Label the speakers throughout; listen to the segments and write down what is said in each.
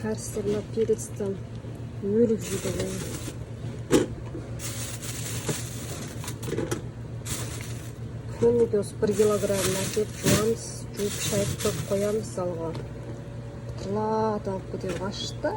Speaker 1: Кәрістер мына перецтен өліп жейді ғой. Күніге осы 1 килограмм әкеп жуамыз, жуып шайып көп қоямыз залға. Құтылады алып кетеді қашты.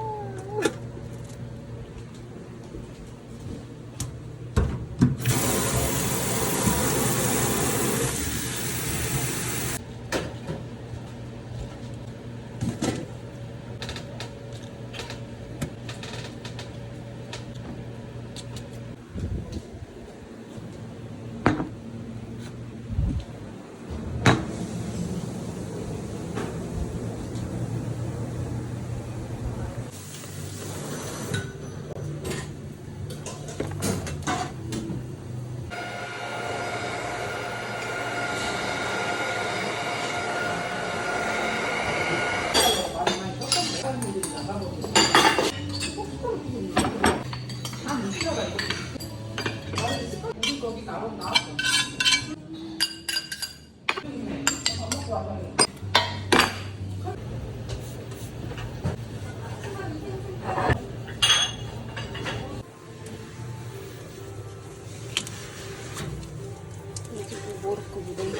Speaker 1: Уборку будем.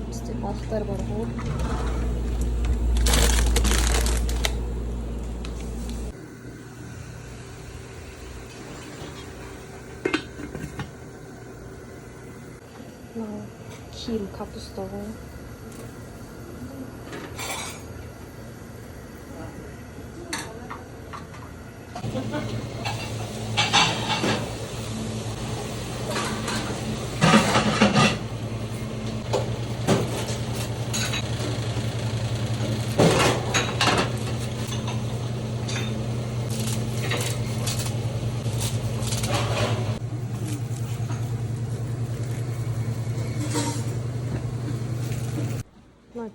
Speaker 1: Bizde balıklar var bu. Kim kapusta var.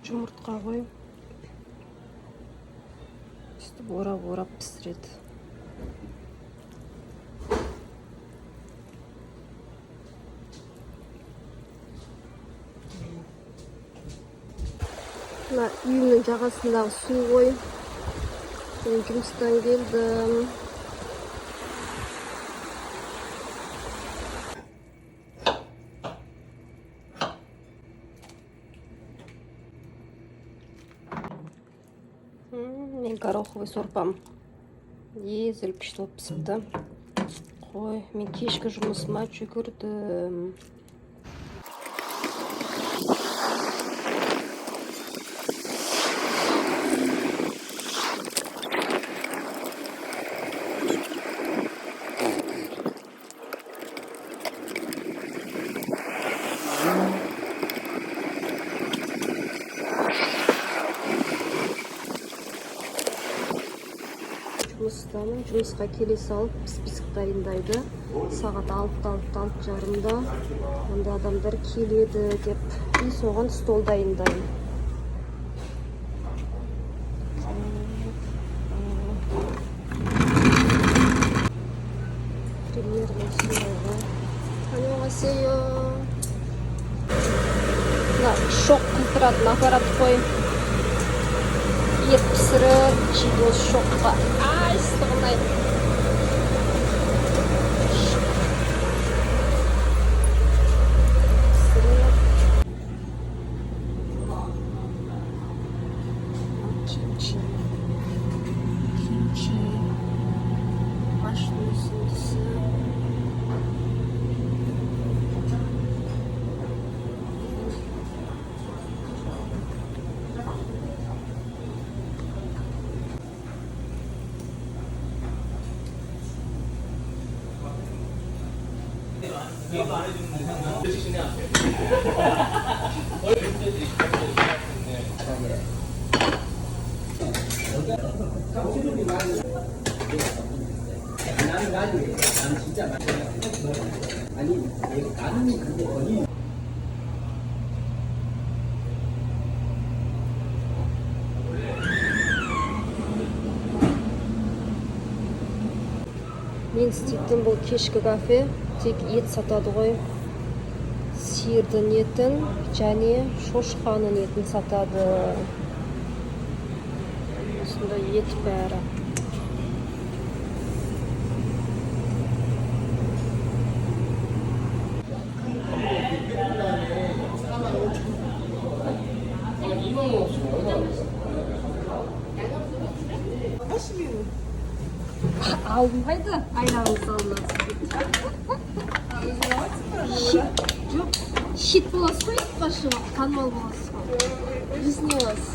Speaker 1: Жұмыртқа ғой. Үстіп орап пісіреді. Мына үйімнің жағасындағы су ғой. Мен жұмыстан келдім. Мен гороховый сорпам езіліп пішті болып пісіпті. Қой, мен кешкі жұмысыма жүгірдім. Жұмысқа келе салып піс-пісік дайындайды. Сағат 6:30-6:30-да онда адамдар келеді деп, и соған стол дайындаймын. Привет. Şok kıldırатын aparat қой. Ет пісіріп, жейді осы шоққа. Ай, ыстығын-ай. Kimchi. Машина үсіндісі. Мен істейтін бұл кешкі кафе тек ет сатады ғой. Сиырдың етін және шошқаның етін сатады. Осында ет бәрі. Алдым қайда? Айрағын салынады. Жоқ, хит боласыз ғой, итбашы танымал боласыз ғой. Жүзіне боласыз.